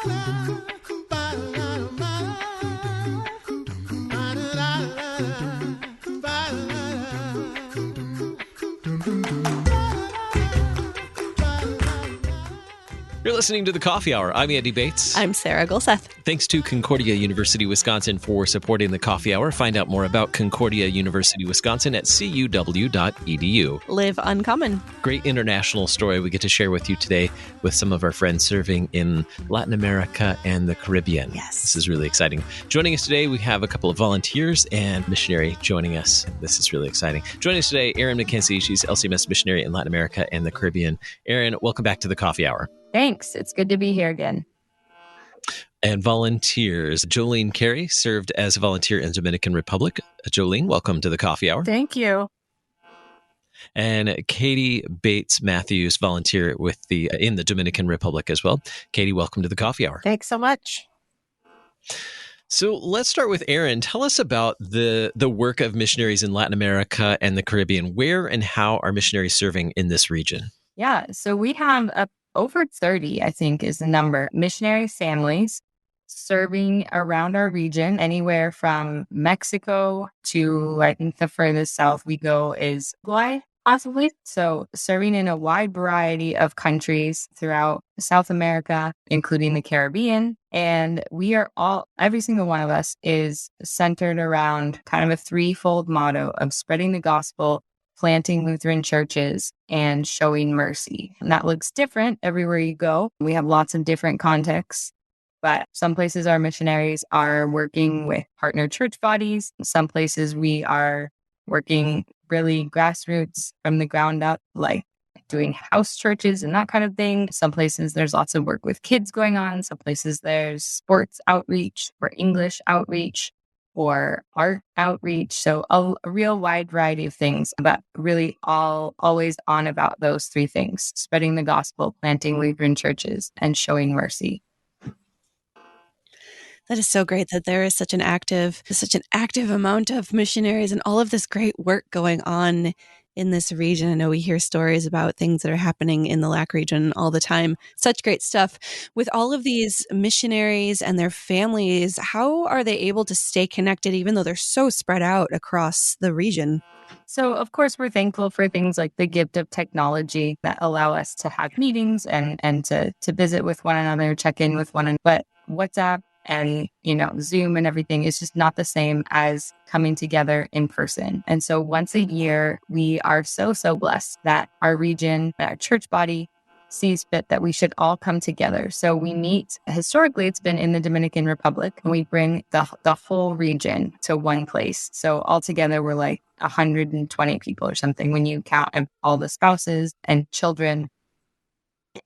You're listening to The Coffee Hour. I'm Andy Baetz. I'm Sarah Gulseth. Thanks to Concordia University, Wisconsin for supporting The Coffee Hour. Find out more about Concordia University, Wisconsin at cuw.edu. Live uncommon. Great international story we get to share with you today with some of our friends serving in Latin America and the Caribbean. Yes. This is really exciting. Joining us today, we have a couple of volunteers and missionary joining us. This is really exciting. Joining us today, Erin Mackenzie. She's LCMS Missionary in Latin America and the Caribbean. Erin, welcome back to The Coffee Hour. Thanks. It's good to be here again. And volunteers. Joleen Cary served as a volunteer in the Dominican Republic. Joleen, welcome to The Coffee Hour. Thank you. And Katy Baetz-Matthews, volunteer in the Dominican Republic as well. Katy, welcome to The Coffee Hour. Thanks so much. So let's start with Erin. Tell us about the work of missionaries in Latin America and the Caribbean. Where and how are missionaries serving in this region? Yeah, so we have over 30, I think, is the number, missionary families serving around our region, anywhere from Mexico to, I think the furthest south we go is Uruguay, possibly. So serving in a wide variety of countries throughout South America, including the Caribbean. And we are every single one of us is centered around kind of a threefold motto of spreading the gospel, planting Lutheran churches, and showing mercy. And that looks different everywhere you go. We have lots of different contexts, but some places our missionaries are working with partner church bodies. Some places we are working really grassroots from the ground up, like doing house churches and that kind of thing. Some places there's lots of work with kids going on. Some places there's sports outreach or English outreach or art outreach. So a real wide variety of things, but really always on about those three things: spreading the gospel, planting Lutheran churches, and showing mercy. That is so great that there is such an active amount of missionaries and all of this great work going on in this region. I know we hear stories about things that are happening in the LAC region all the time. Such great stuff. With all of these missionaries and their families, how are they able to stay connected even though they're so spread out across the region? So, of course, we're thankful for things like the gift of technology that allow us to have meetings and to visit with one another, check in with one another. But WhatsApp and, Zoom and everything is just not the same as coming together in person. And so once a year, we are so blessed that our region, our church body sees fit that we should all come together. So we meet, historically, it's been in the Dominican Republic, and we bring the whole region to one place. So altogether, we're like 120 people or something when you count all the spouses and children.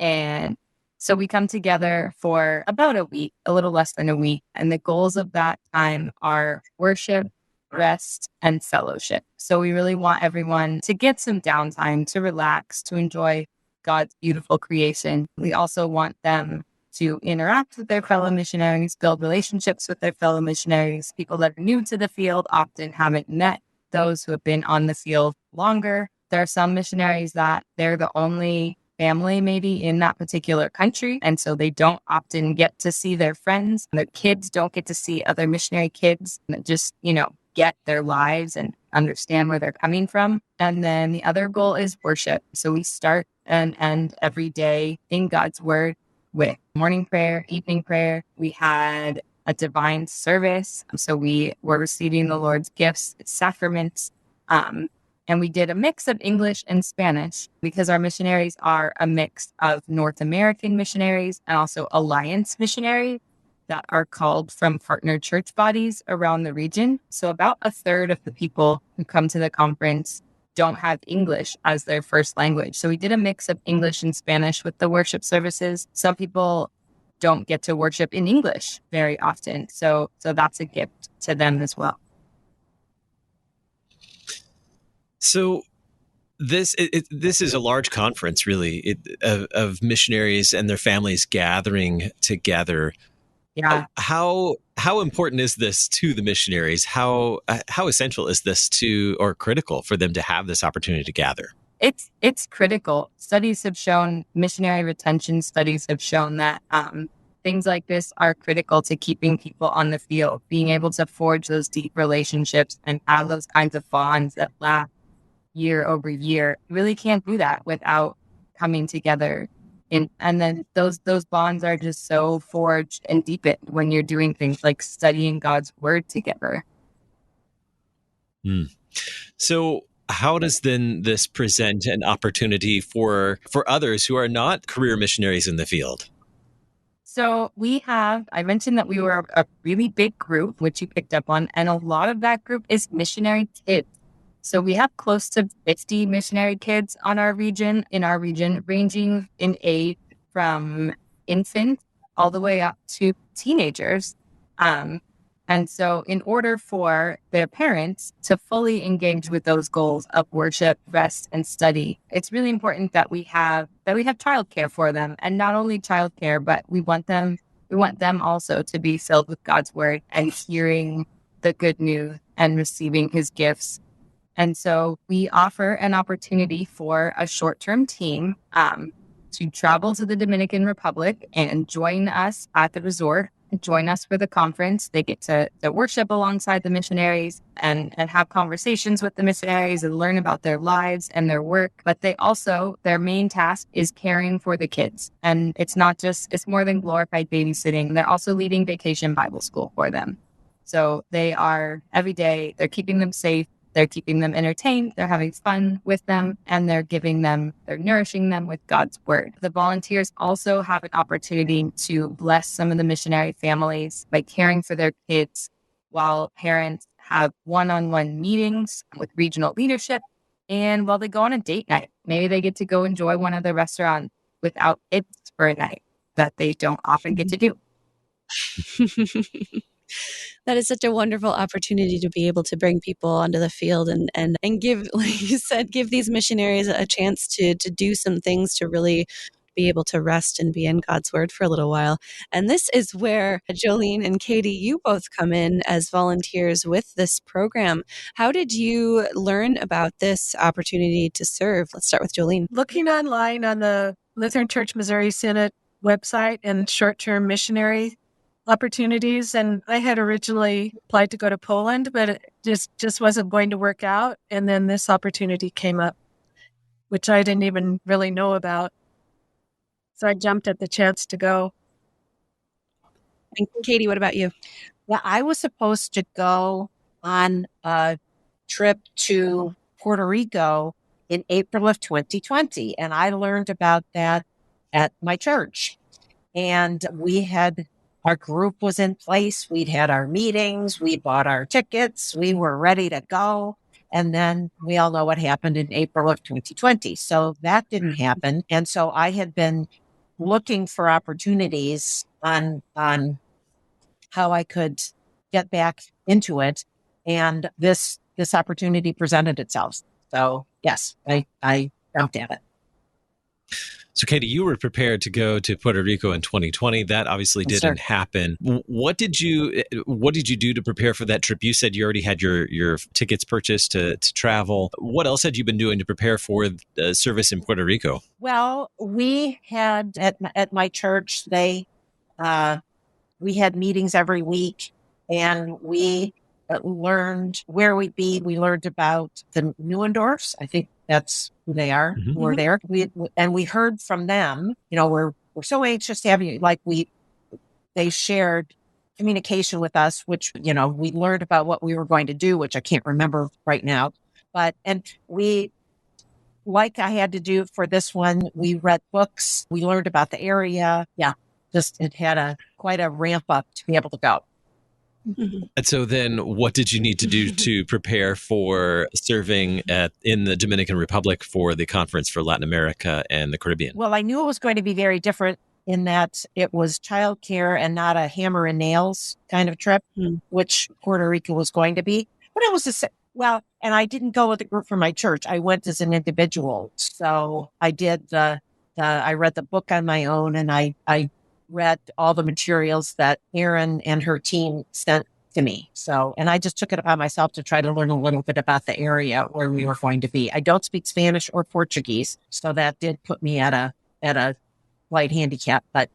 And so we come together for about a week, a little less than a week. And the goals of that time are worship, rest, and fellowship. So we really want everyone to get some downtime, to relax, to enjoy God's beautiful creation. We also want them to interact with their fellow missionaries, build relationships with their fellow missionaries. People that are new to the field often haven't met those who have been on the field longer. There are some missionaries that they're the only family maybe in that particular country. And so they don't often get to see their friends. Their kids don't get to see other missionary kids that just, get their lives and understand where they're coming from. And then the other goal is worship. So we start and end every day in God's word with morning prayer, evening prayer. We had a divine service. So we were receiving the Lord's gifts, sacraments, and we did a mix of English and Spanish because our missionaries are a mix of North American missionaries and also Alliance missionaries that are called from partner church bodies around the region. So about a third of the people who come to the conference don't have English as their first language. So we did a mix of English and Spanish with the worship services. Some people don't get to worship in English very often. So that's a gift to them as well. So this is a large conference, really, of missionaries and their families gathering together. Yeah. How important is this to the missionaries? How essential is this or critical for them to have this opportunity to gather? It's critical. Studies have shown, missionary retention studies have shown that things like this are critical to keeping people on the field, being able to forge those deep relationships and have those kinds of bonds that last year over year. You really can't do that without coming together. And then those bonds are just so forged and deepened when you're doing things like studying God's word together. So how does then this present an opportunity for others who are not career missionaries in the field? So I mentioned that we were a really big group, which you picked up on, and a lot of that group is Missionary Kids. So we have close to 50 missionary kids in our region, ranging in age from infant all the way up to teenagers. And so in order for their parents to fully engage with those goals of worship, rest, and study, it's really important that we have childcare for them. And not only childcare, but we want them also to be filled with God's word and hearing the good news and receiving his gifts. And so we offer an opportunity for a short-term team to travel to the Dominican Republic and join us at the resort, join us for the conference. They get to worship alongside the missionaries and have conversations with the missionaries and learn about their lives and their work. But their main task is caring for the kids. And it's more than glorified babysitting. They're also leading vacation Bible school for them. So they are every day, they're keeping them safe. They're keeping them entertained, they're having fun with them, and they're nourishing them with God's word. The volunteers also have an opportunity to bless some of the missionary families by caring for their kids, while parents have one-on-one meetings with regional leadership, and while they go on a date night. Maybe they get to go enjoy one of the restaurants without kids for a night that they don't often get to do. That is such a wonderful opportunity to be able to bring people onto the field and give, like you said, give these missionaries a chance to do some things to really be able to rest and be in God's word for a little while. And this is where Joleen and Katy, you both come in as volunteers with this program. How did you learn about this opportunity to serve? Let's start with Joleen. Looking online on the Lutheran Church Missouri Synod website and short-term missionary opportunities. And I had originally applied to go to Poland, but it just wasn't going to work out. And then this opportunity came up, which I didn't even really know about. So I jumped at the chance to go. And Katy, what about you? Yeah, I was supposed to go on a trip to Puerto Rico in April of 2020. And I learned about that at my church. And our group was in place. We'd had our meetings. We bought our tickets. We were ready to go. And then we all know what happened in April of 2020. So that didn't happen. And so I had been looking for opportunities on how I could get back into it. And this opportunity presented itself. So yes, I jumped at it. So, Katy, you were prepared to go to Puerto Rico in 2020. That obviously didn't happen. What did you do to prepare for that trip? You said you already had your tickets purchased to travel. What else had you been doing to prepare for service in Puerto Rico? Well, we had at my church, we had meetings every week, and we learned where we'd be. We learned about the Neuendorfs. I think that's who they are, who are there. We heard from them, we're so anxious to have you. They shared communication with us, which, we learned about what we were going to do, which I can't remember right now. And we, like I had to do for this one, we read books, we learned about the area. Yeah, it had quite a ramp up to be able to go. And so then what did you need to do to prepare for serving in the Dominican Republic for the conference for Latin America and the Caribbean? Well, I knew it was going to be very different in that it was childcare and not a hammer and nails kind of trip, which Puerto Rico was going to be. But it was and I didn't go with a group from my church. I went as an individual. So I did I read the book on my own, and I read all the materials that Erin and her team sent to me. And I just took it upon myself to try to learn a little bit about the area where we were going to be. I don't speak Spanish or Portuguese, so that did put me at a slight handicap, but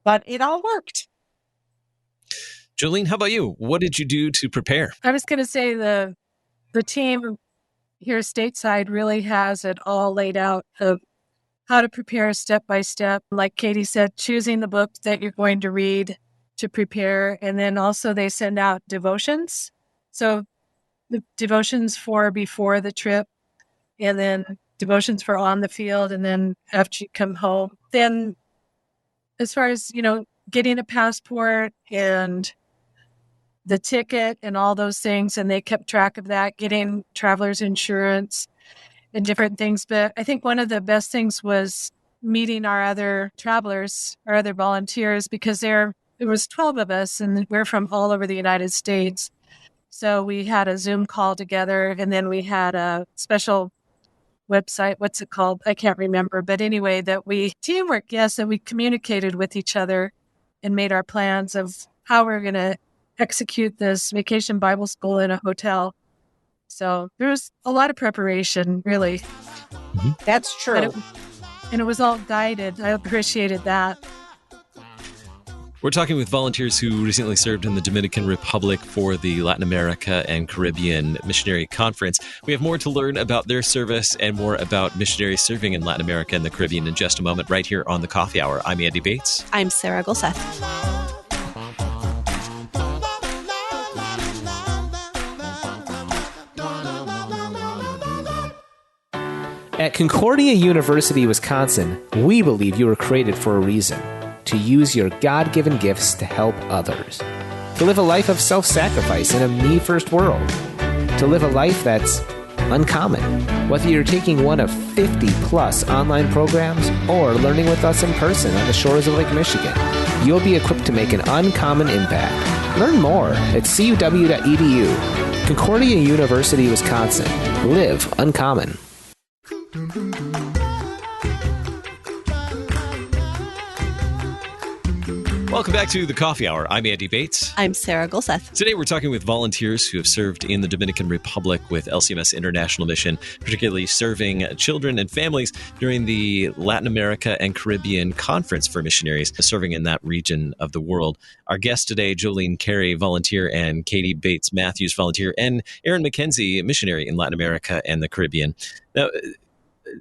but it all worked. Joleen, how about you? What did you do to prepare? I was going to say the team here stateside really has it all laid out of how to prepare step by step. Like Katy said, choosing the book that you're going to read to prepare. And then also they send out devotions. So the devotions for before the trip, and then devotions for on the field, and then after you come home. Then as far as, getting a passport and the ticket and all those things, and they kept track of that, getting traveler's insurance and different things. But I think one of the best things was meeting our other travelers, our other volunteers, because there was 12 of us, and we're from all over the United States. So we had a Zoom call together, and then we had a special website. What's it called? I can't remember. But anyway, that we communicated with each other and made our plans of how we're going to execute this vacation Bible school in a hotel. So there was a lot of preparation, really. Mm-hmm. That's true. And it was all guided. I appreciated that. We're talking with volunteers who recently served in the Dominican Republic for the Latin America and Caribbean Missionary Conference. We have more to learn about their service and more about missionaries serving in Latin America and the Caribbean in just a moment, right here on the Coffee Hour. I'm Andy Baetz. I'm Sarah Gulseth. At Concordia University, Wisconsin, we believe you were created for a reason: to use your God-given gifts to help others, to live a life of self-sacrifice in a me-first world, to live a life that's uncommon. Whether you're taking one of 50-plus online programs or learning with us in person on the shores of Lake Michigan, you'll be equipped to make an uncommon impact. Learn more at cuw.edu. Concordia University, Wisconsin. Live uncommon. Welcome back to the Coffee Hour. I'm Andy Baetz. I'm Sarah Gulseth. Today we're talking with volunteers who have served in the Dominican Republic with LCMS International Mission, particularly serving children and families during the Latin America and Caribbean Conference for missionaries serving in that region of the world. Our guests today, Joleen, Cary, volunteer, and Katy Baetz-Matthews, volunteer, and Erin Mackenzie, missionary in Latin America and the Caribbean. Now,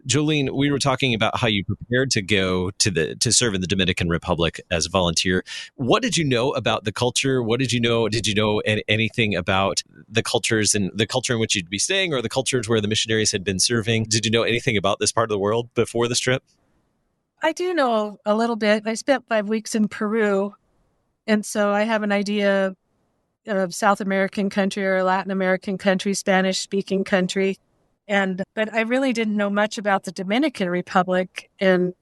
Joleen, we were talking about how you prepared to go to serve in the Dominican Republic as a volunteer. What did you know about the culture? What did you know? Did you know anything about the cultures and the culture in which you'd be staying, or the cultures where the missionaries had been serving? Did you know anything about this part of the world before this trip? I do know a little bit. I spent 5 weeks in Peru, and so I have an idea of South American country or Latin American country, Spanish-speaking country. But I really didn't know much about the Dominican Republic. And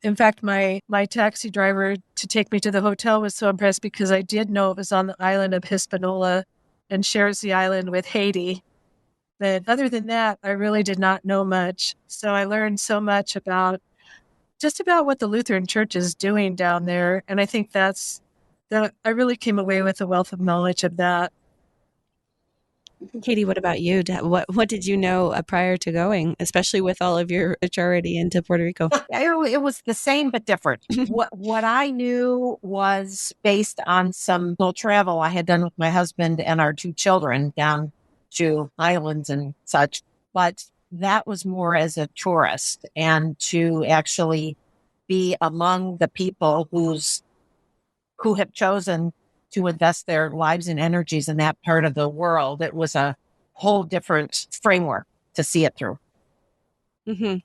in fact, my taxi driver to take me to the hotel was so impressed because I did know it was on the island of Hispaniola and shares the island with Haiti. But other than that, I really did not know much. So I learned so much about what the Lutheran Church is doing down there. And I think I really came away with a wealth of knowledge of that. Katy, what about you? What did you know prior to going, especially with all of your charity into Puerto Rico? It was the same but different. What I knew was based on some travel I had done with my husband and our 2 children down to islands and such. But that was more as a tourist, and to actually be among the people who have chosen to invest their lives and energies in that part of the world. It was a whole different framework to see it through. Mm-hmm.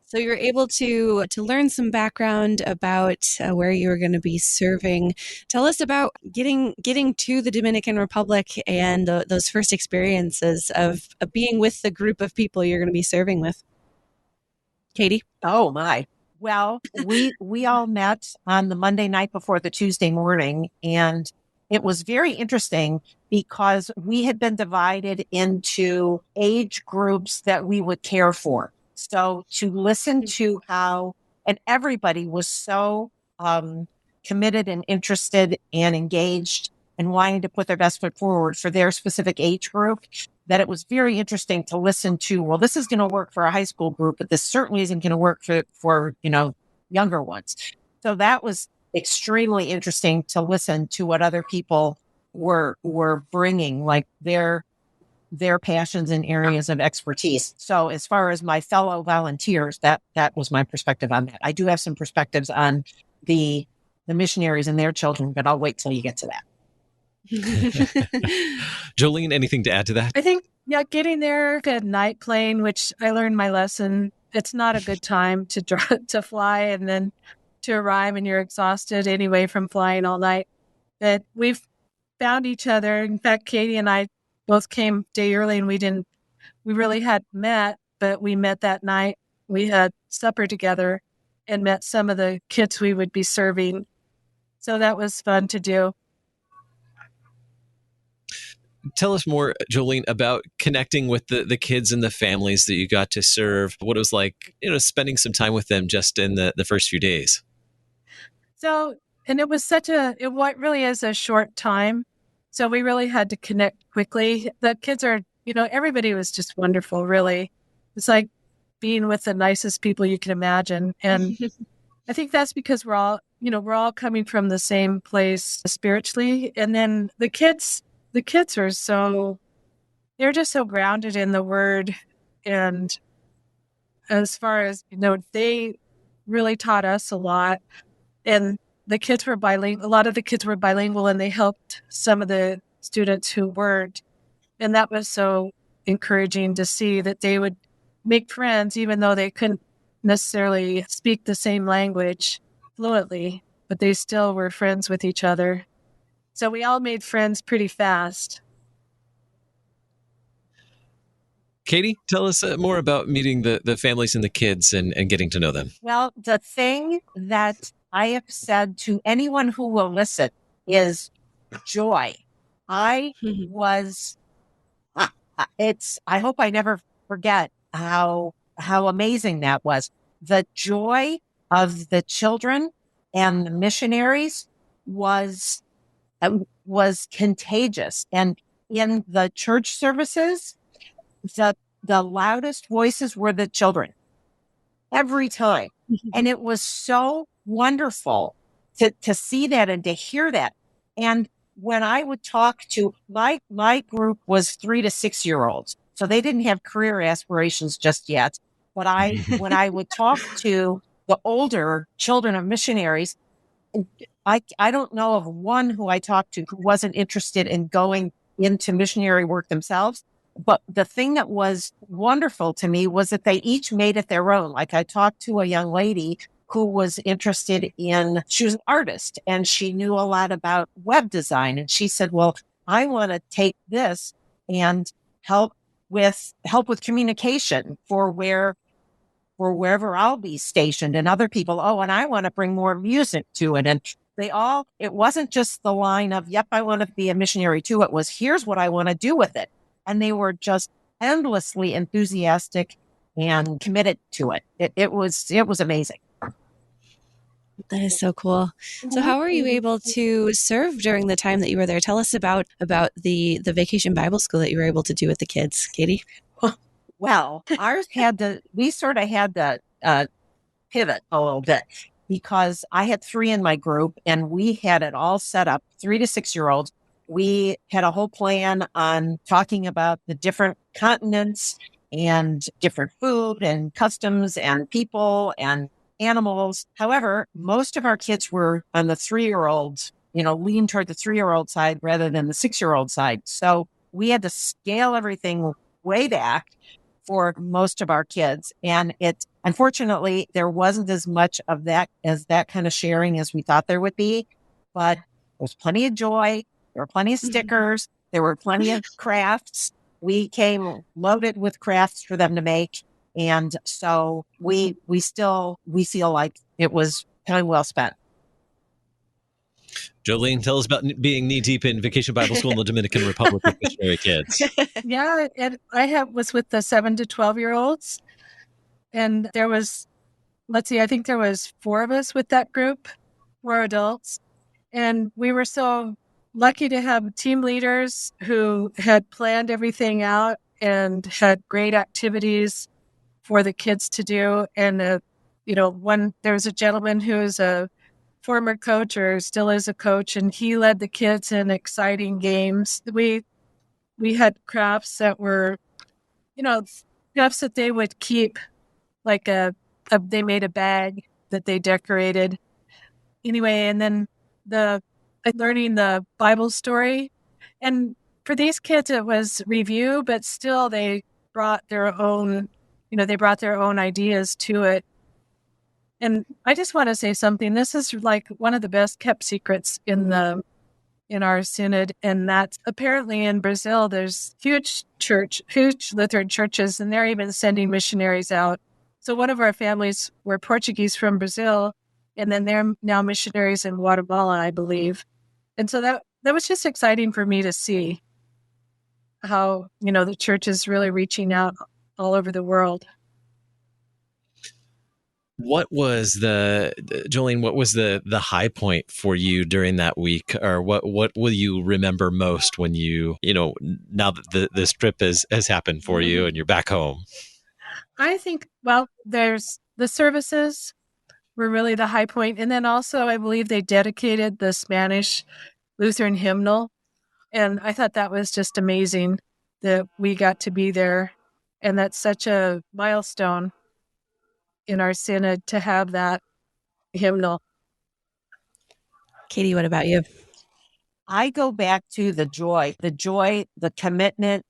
So you're able to learn some background about where you were going to be serving. Tell us about getting to the Dominican Republic and those first experiences of being with the group of people you're going to be serving with. Katy? Oh, my. Well, we all met on the Monday night before the Tuesday morning, and it was very interesting because we had been divided into age groups that we would care for. So to listen to how, and everybody was so committed and interested and engaged and wanting to put their best foot forward for their specific age group, that it was very interesting to listen to, well, this is going to work for a high school group, but this certainly isn't going to work for younger ones. So that was extremely interesting to listen to what other people were bringing, like their passions and areas of expertise. So as far as my fellow volunteers, that was my perspective on that. I do have some perspectives on the missionaries and their children, but I'll wait till you get to that. Joleen, anything to add to that? I think, getting there at night plane, which I learned my lesson. It's not a good time to fly and then to arrive and you're exhausted anyway from flying all night. But we've found each other. In fact, Katy and I both came a day early and we really hadn't met, but we met that night. We had supper together and met some of the kids we would be serving. So that was fun to do. Tell us more, Joleen, about connecting with the kids and the families that you got to serve, what it was like, spending some time with them just in the first few days. So, and it was what really is a short time. So we really had to connect quickly. The kids are, everybody was just wonderful, really. It's like being with the nicest people you can imagine. And I think that's because we're all coming from the same place spiritually. And then the kids are they're just so grounded in the word. And as far as, they really taught us a lot. And the kids were bilingual. A lot of the kids were bilingual and they helped some of the students who weren't. And that was so encouraging to see that they would make friends, even though they couldn't necessarily speak the same language fluently, but they still were friends with each other. So we all made friends pretty fast. Katy, tell us more about meeting the families and the kids and getting to know them. Well, the thing that I have said to anyone who will listen is joy. I hope I never forget how amazing that was. The joy of the children and the missionaries was contagious. And in the church services, the loudest voices were the children every time. And it was so wonderful to see that and to hear that. And when I would talk to my group was 3 to 6 year olds, so they didn't have career aspirations just yet. But when I would talk to the older children of missionaries, I don't know of one who I talked to who wasn't interested in going into missionary work themselves. But the thing that was wonderful to me was that they each made it their own. Like I talked to a young lady who was interested she was an artist and she knew a lot about web design. And she said, well, I want to take this and help with communication for wherever I'll be stationed, and other people. Oh, and I want to bring more music to it. And it wasn't just the line of, yep, I want to be a missionary too. It was, here's what I want to do with it. And they were just endlessly enthusiastic and committed to it. It was amazing. That is so cool. So how were you able to serve during the time that you were there? Tell us about the vacation Bible school that you were able to do with the kids, Katy. Well, we sort of had to pivot a little bit because I had 3 in my group and we had it all set up, 3 to 6 year olds. We had a whole plan on talking about the different continents and different food and customs and people and animals. However, most of our kids were on the 3-year-olds, lean toward the 3-year-old side rather than the 6-year-old side. So we had to scale everything way back for most of our kids. And unfortunately, there wasn't as much of that kind of sharing as we thought there would be, but there was plenty of joy. There were plenty of stickers. There were plenty of crafts. We came loaded with crafts for them to make. And so we feel like it was time well spent. Joleen, tell us about being knee-deep in Vacation Bible School in the Dominican Republic with Missionary Kids. Yeah, and I was with the 7 to 12-year-olds. And there was, I think there was 4 of us with that group, 4 adults. And we were so lucky to have team leaders who had planned everything out and had great activities for the kids to do. And, there was a gentleman who was a former coach, or still is a coach, and he led the kids in exciting games. We had crafts that were, crafts that they would keep, like they made a bag that they decorated. Anyway, and then learning the Bible story. And for these kids, it was review, but still they brought their own ideas to it. And I just want to say something. This is like one of the best kept secrets in our synod. And that's apparently in Brazil, there's huge Lutheran churches, and they're even sending missionaries out. So one of our families were Portuguese from Brazil, and then they're now missionaries in Guatemala, I believe. And so that was just exciting for me to see how, the church is really reaching out all over the world. What was Joleen, what was the high point for you during that week? Or what will you remember most when now that this trip has happened for you and you're back home? I think, there's the services were really the high point. And then also, I believe they dedicated the Spanish Lutheran hymnal. And I thought that was just amazing that we got to be there. And that's such a milestone in our synod to have that hymnal. Katy, what about you? I go back to the joy, the commitment.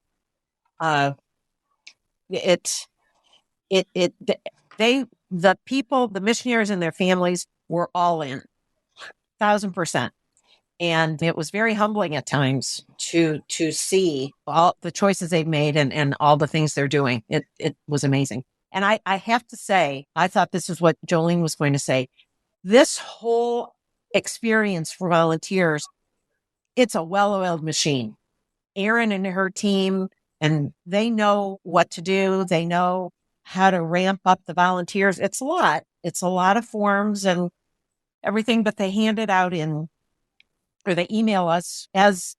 The people, the missionaries and their families were all in, 1,000%. And it was very humbling at times to see all the choices they've made and all the things they're doing. It was amazing. And I have to say, I thought this is what Joleen was going to say. This whole experience for volunteers, it's a well-oiled machine. Erin and her team, and they know what to do. They know how to ramp up the volunteers. It's a lot. It's a lot of forms and everything, but they hand it out or they email us as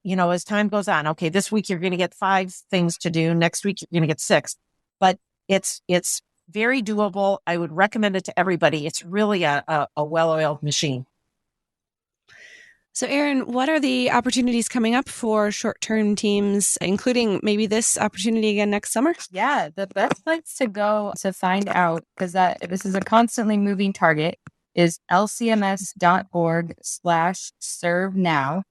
time goes on. Okay, this week you're going to get 5 things to do. Next week you're going to get 6. But it's very doable. I would recommend it to everybody. It's really a well-oiled machine. So, Erin, what are the opportunities coming up for short-term teams, including maybe this opportunity again next summer? Yeah, the best place to go to find out, because this is a constantly moving target, is lcms.org/serve-now.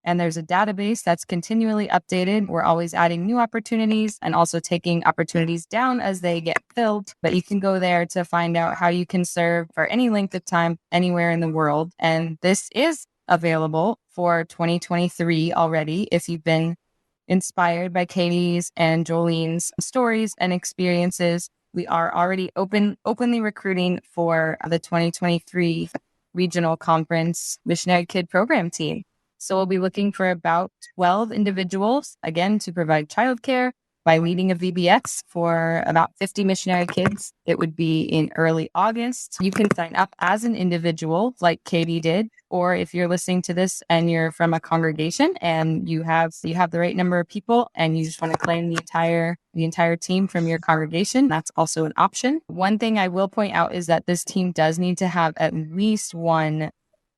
And there's a database that's continually updated. We're always adding new opportunities and also taking opportunities down as they get filled. But you can go there to find out how you can serve for any length of time anywhere in the world. And this is available for 2023 already. If you've been inspired by Katy's and Joleen's stories and experiences, we are already openly recruiting for the 2023 Regional Conference Missionary Kid Program Team. So we'll be looking for about 12 individuals, again, to provide childcare by leading a VBS for about 50 missionary kids. It would be in early August. You can sign up as an individual like Katy did, or if you're listening to this and you're from a congregation and you have the right number of people and you just want to claim the entire team from your congregation, that's also an option. One thing I will point out is that this team does need to have at least one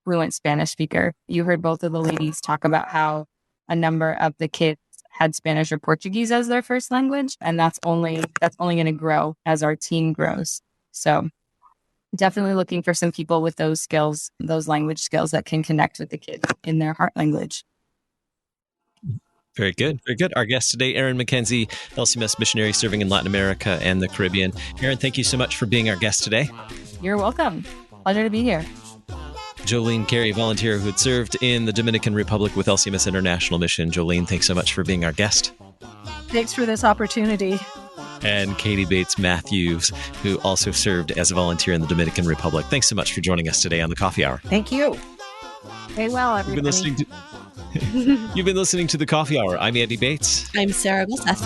fluent Spanish speaker. You heard both of the ladies talk about how a number of the kids had Spanish or Portuguese as their first language, and that's only going to grow as our team grows. So definitely looking for some people with those skills, those language skills that can connect with the kids in their heart language. Very good. Very good. Our guest today, Erin Mackenzie, LCMS missionary serving in Latin America and the Caribbean. Erin, thank you so much for being our guest today. You're welcome. Pleasure to be here. Joleen Cary, volunteer who had served in the Dominican Republic with LCMS International Mission. Joleen, thanks so much for being our guest. Thanks for this opportunity. And Katy Baetz-Matthews, who also served as a volunteer in the Dominican Republic. Thanks so much for joining us today on the Coffee Hour. Thank you. Very well, everybody. You've been listening to the Coffee Hour. I'm Andy Bates. I'm Sarah Gulseth.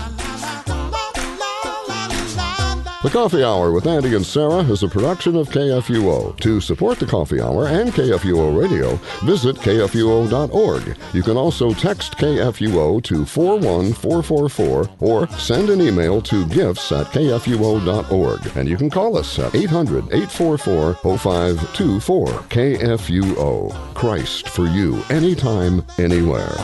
The Coffee Hour with Andy and Sarah is a production of KFUO. To support the Coffee Hour and KFUO Radio, visit KFUO.org. You can also text KFUO to 41444 or send an email to gifts@kfuo.org. And you can call us at 800-844-0524. KFUO. Christ for you, anytime, anywhere.